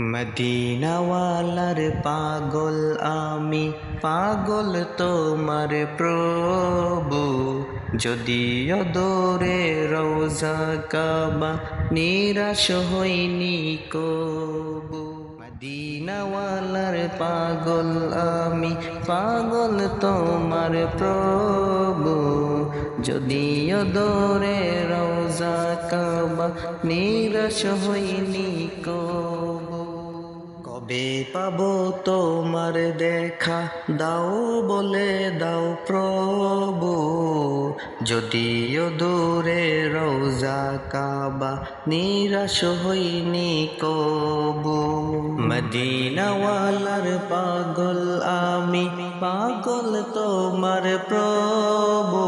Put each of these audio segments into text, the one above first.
মদিনাওয়ালার পাগল আমি, পাগল তোমার প্রভু। যদিও দূরে রওজা কাবা, নিরাশ হইনি কবু। মদিনাওয়ালার পাগল আমি, পাগল তোমার প্রভু। যদিও দূরে রওজা কাবা, নিরাশ হইনি কবু। কবে পাবো তোমার দেখা, দাও বলে দাও প্রভু। যদিও দূরে রওজা কাবা, নিরাশ হইনি কবু। মদিনাওয়ালার পাগল আমি, পাগল তোমার প্রভু।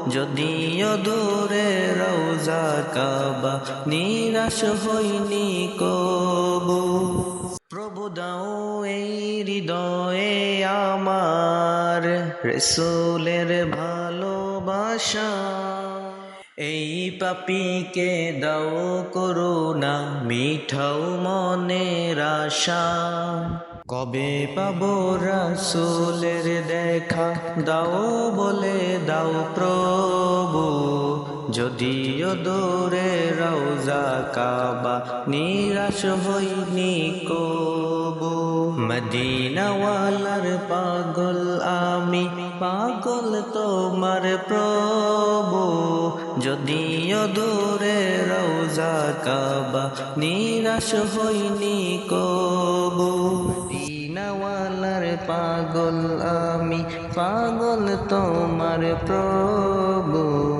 যদিও দূরে রওজা কাবা, নিরাশ হইনি কবু। প্রভু দাও এই হৃদয়ে আমার রাসূলের ভালোবাসা। এই পাপীকে দাও করুণা, মিঠাও মনের আশা। কবে পাবো রাসূলের দেখা, দাও বলে দাও প্রভু। যদিও দূরে রওজা কাবা, নিরাশ হইনি কবু। মদিনাওয়ালার পাগল আমি, পাগল তোমার প্রভু। যদিও দূরে রওজা কাবা, নিরাশ হইনি কবু। মদিনাওয়ালার পাগল আমি, পাগল তোমার প্রভু।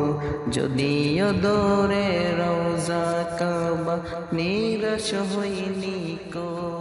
যদিও দূরে রওজা কাবা, নিরাশ হইনি কবু।